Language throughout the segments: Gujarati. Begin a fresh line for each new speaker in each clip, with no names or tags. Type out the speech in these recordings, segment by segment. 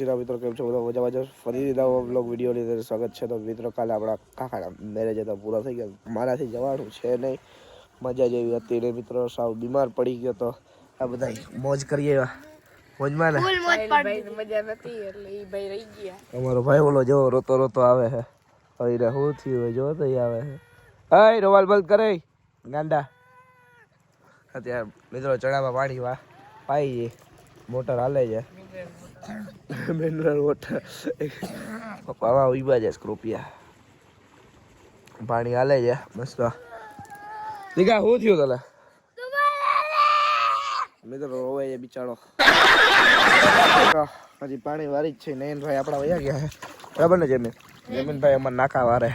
મિત્રો કેમ છો બધા મજામાં ફરી નવો બ્લોગ વિડીયો ની અંદર સ્વાગત છે. તો મિત્રો કાલે આપણા કાકાના મેરેજ હતા, પૂરા થઈ ગયા. મારાથી જવાનું છે નહીં, મજા જેવી હતી ને મિત્રો સાવ બીમાર પડી ગયો. તો આ બધા મોજ કરીએ, મોજમાં ને
મજા નથી એટલે ઈ ભાઈ રહી ગયા.
અમારો ભાઈ ઓલો જો રોતો રોતો આવે છે. હવે હું થયું જો તો આવે છે. હાય રોવાલ બંધ કરે ગાંડા. અત્યારે મિત્રો ચણામાં પાણી પાઈ મોટર હાલે છે, મિનરલ વોટર. પપ્પા ઉભા છે, સ્કોપિયા પાણી હાલે છે મસ્ત. દીકા શું થયું તને? મિત્રો રોવે છે બિચારો. હજી પાણી વારી જ છે. નયનભાઈ આપણા વયા ગયા છે, બરાબર ને? જમીનભાઈ અમારે નાકા વારે.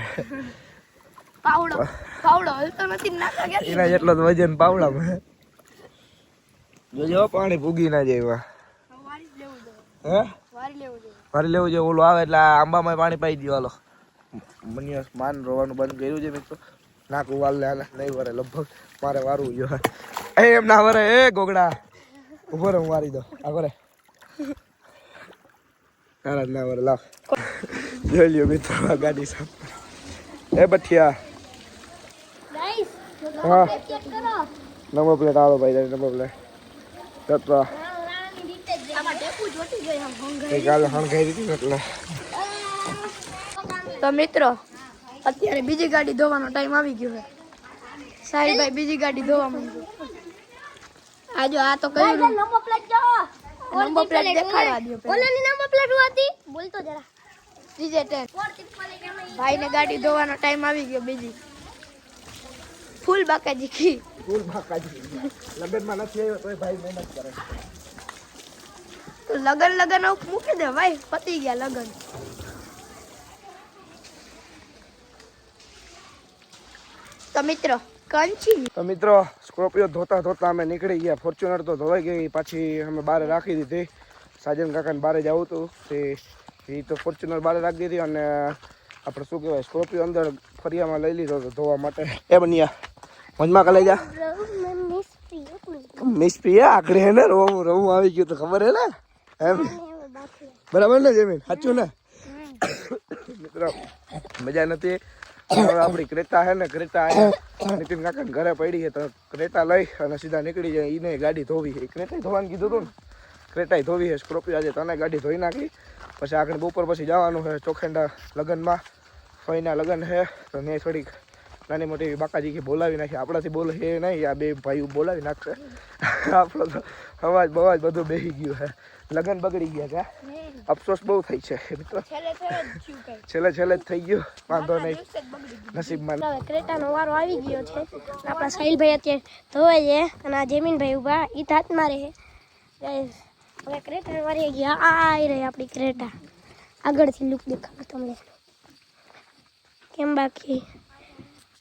પાવડો હલતો નથી, નાકા ગયા
એના જેટલો જ વજન પાવડામાં. જોજો પાણી ભૂગી ના જાય. હે વારી લેવું છે. ઓલું આવે એટલે આંબામાં પાણી પાઈ દો. હાલો મને માન રોવાનું બંધ કર્યું છે મિત્રો. નાકું વાલ ને નહીં વરે, લગભગ મારે વારવું જો. એમ ના વરે. એ ગોગડા ઉભો રે, હું વારી દો. આ કરે ના વરે. લાવ જોઈ લ્યો મિત્રો આ ગાડી સાફ. એ બઠિયા હા નંબર પ્લેટ આવો ભાઈ, નંબર પ્લેટ જતો
તો મિત્રો અત્યારે બીજી ગાડી ધોવાનો ટાઈમ આવી ગયો છે. સાહિલભાઈ બીજી ગાડી ધોવા માંડ્યો. આજો આ તો કયું નંબર પ્લેટ જો, નંબર પ્લેટ દેખાડવા દો. ઓલાની નંબર પ્લેટ હતી, બોલ તો જરા. DJ10 ભાઈ ને ગાડી ધોવાનો ટાઈમ આવી ગયો. બીજી ફૂલ બાકાજી કી
ફૂલ બાકાજી. લગનમાં નથી આવ્યો તોય ભાઈ મહેનત કરે.
તો લગન મૂકી દે ભાઈ, પતી ગયા લગન. તો
મિત્રો સ્કોર્પિયો ધોતા અમે નીકળી ગયા. ફોર્ચ્યુનર તો ધોવાઈ ગઈ, પાછી અમે બહાર રાખી દીધી. સાજન કાકાને બહાર જવું હતું તે એ તો ફોર્ચ્યુનર બહાર રાખી દીધી, અને આપણે શું કહેવાય સ્કોર્પિયો અંદર ફરિયામાં લઈ લીધો હતો ધોવા માટે. એ બન્યા મજમાં કલાઈ જા મિસ પ્રિયા આખરે હે ને રવું આવી ગયું તો ખબર હે ને એમ, બરાબર ને જમીન? સાચું ને મિત્રો? મજા નથી. હવે આપણી ક્રેટા હે ને, ક્રેટા નીતિન કાકા ઘરે પડી છે, તો ક્રેટા લઈ અને સીધા નીકળી જાય. એને ગાડી ધોવી છે. ક્રેટા ધોવાનું કીધું હતું ને, ક્રેટા ધોવી છે. સ્કોર્પિયો આજે તને ગાડી ધોઈ નાખી. પછી આગળ બપોર પછી જવાનું છે ચોખેંડા લગ્નમાં. ફઈના લગ્ન છે તો મેં થોડીક નાની મોટી બાકાજી બોલાવી નાખી. આપણાથી બોલે એ નહીં, આ બે ભાઈઓ બોલાવી નાખશે. આપણો તો અવાજ બવાજ બધું બેસી ગયું છે. લગ્ન બગડી ગયા કા, અફસોસ બહુ થઈ છે મિત્રો. છેલ્લે જ થઈ ગયું, વાંધો નહીં, નસીબમાં.
ક્રેટાનો વારો આવી ગયો છે. આપણા સાહિલભાઈ અત્યારે ધોવાય છે અને આ જમીનભાઈ ઉભા ઈ હાથમાં રહે. હવે ક્રેટા વારી ગયા. આ રહી આપણી ક્રેટા. આગળથી લુક દેખાડો તમને કેમ. બાકી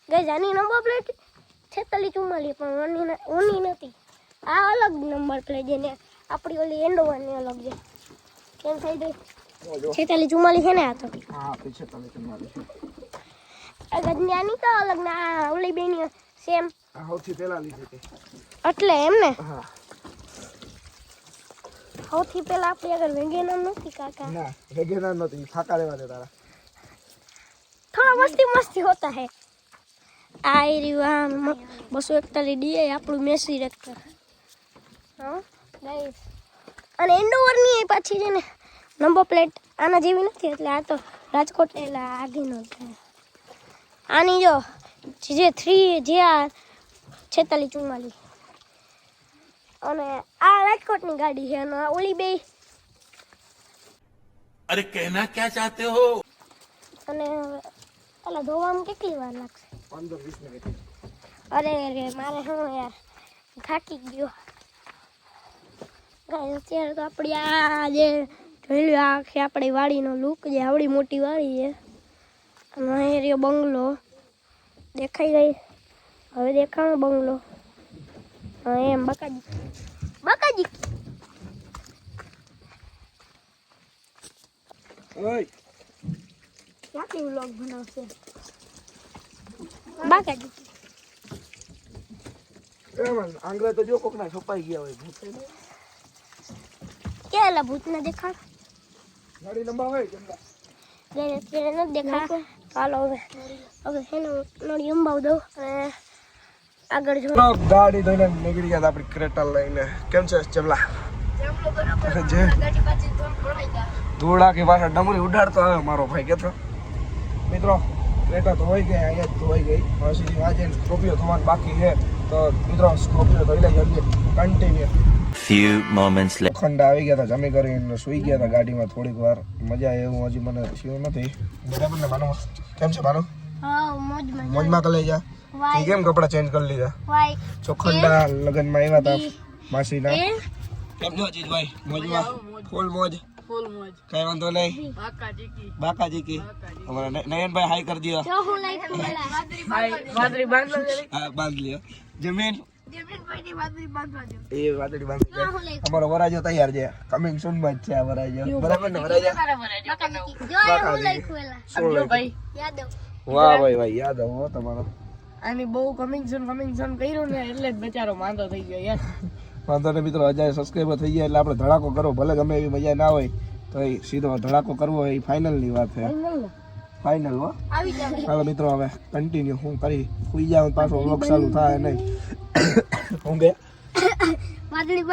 ગઈ આની નંબર પ્લેટ 4644 પણ ઓની નથી. આ અલગ નંબર પ્લેટ છે ને આપણી ઓલી એન્ડોવાની અલગ છે. કેમ થઈ ગઈ 4644 છે ને? આ તો
હા 4644
છે. ગજ્ઞાની તો અલગ ના ઓલી બેની સેમ.
સૌથી પહેલા લીધી હતી
એટલે એમ ને.
હા
સૌથી પહેલા આપણી આગળ વેગેનર નથી કાકા.
ના વેગેનર નથી, ફાકા લેવા દે તારા.
થોડા મસ્તી હોતા હે. આ એરિયા 241 ડી આપણું મેસી રેક્ટર. હા ગાઈસ, અને એન્ડોવરની પાછી છે ને નંબર પ્લેટ આના જેવી નથી. એટલે આ તો રાજકોટ એલા આગેનો છે. આની જો જે 3 જે આ 4644 અને આ રાજકોટની ગાડી છે. અને ઓલી બે
અરે કહેના ક્યાં ચાહતે હો.
અને ઓલા ધોવામાં કેટલી વાર લાગશે?
15-20 મિનિટ.
અરે મારે શું યાર થાકી ગયો. અત્યારે તો આપણી આ જે જોઈ લો, આખી આપણી વાડીનો લુક જે આવડી મોટી વાડી છે. અને રહ્યો બંગલો દેખાઈ ગઈ. હવે દેખાણો બંગલો. એમ બકાજી
ઓય
ક્યાંથી વ્લોગ બનાવશે બાકાજી?
આંગળા તો જો કોકના છપાઈ ગયા હોય.
કેલા ભૂતને દેખાડ.
ગાડી નંબર હોય જમવા
ગાઈસ અત્યારે નથી દેખા ચાલો હવે છે ને નોડી અંબાવ દઉં અને આગળ જો
ગાડી ધોઈને નીકળી ગયા આપણી ક્રેટા લઈને કેમ છે જમલા જે ધોળા કે પાછા ડમરી ઉડાડતો આવે મારો ભાઈ કેતો મિત્રો ક્રેટા ધોઈ ગઈ અહીંયા જ ધોઈ ગઈ હવે સીધી વાંચે સ્કોર્પિયો ધોવાનું બાકી છે તો મિત્રો સ્કોર્પિયો ધોઈ લઈ જઈએ કન્ટિન્યુ
Few moments later.
ખંડા આવી ગયા હતા જમી કરીને સુઈ ગયા હતા ગાડીમાં થોડીક વાર મજા આવે એવું હજી મને થયું નથી બરાબર ને માનો કેમ છે માનો
હા મોજમાં
મોજમાં કરી જા તું કેમ કપડા ચેન્જ કરી લીધા
વાય
ચોખંડા લગનમાં આવ્યા હતા માસીના કેમ છો અજીતભાઈ મોજમાં ફૂલ મોજ કઈ વાંધો નહીં બાકાજી કી અમારા નયનભાઈ હાઈ કરી દો
જો હું લઈ પેલા
હા બાંધ લ્યો જમીન એ વાદળી બાંધી દે અમારો વરાજો તૈયાર છે કમિંગ સૂન માં જ છે આ વરાજો બરાબર ને વરાજા
જો હું લઈ પેલા યાદવ
વાહ ભાઈ ભાઈ યાદ આવો તમારો
આની બહુ કમિંગ સૂન કર્યું ને એટલે જ બચારો માંદો થઈ ગયો યાર
વાંધો ને મિત્રો 1000 સબસ્ક્રાઈબર થઈ ગયા એટલે આપણે ધડાકો કરો ભલે ગમે એવી મજા ના હોય તો એ સીધો ધડાકો કરવો એ ફાઇનલ ની વાત છે ફાઇનલ હો
આવી જાવ
ચાલો મિત્રો હવે કન્ટિન્યુ હું કરી સુઈ જાવ પાછો વ્લોગ ચાલુ થાય નહીં હું બે
વાદળી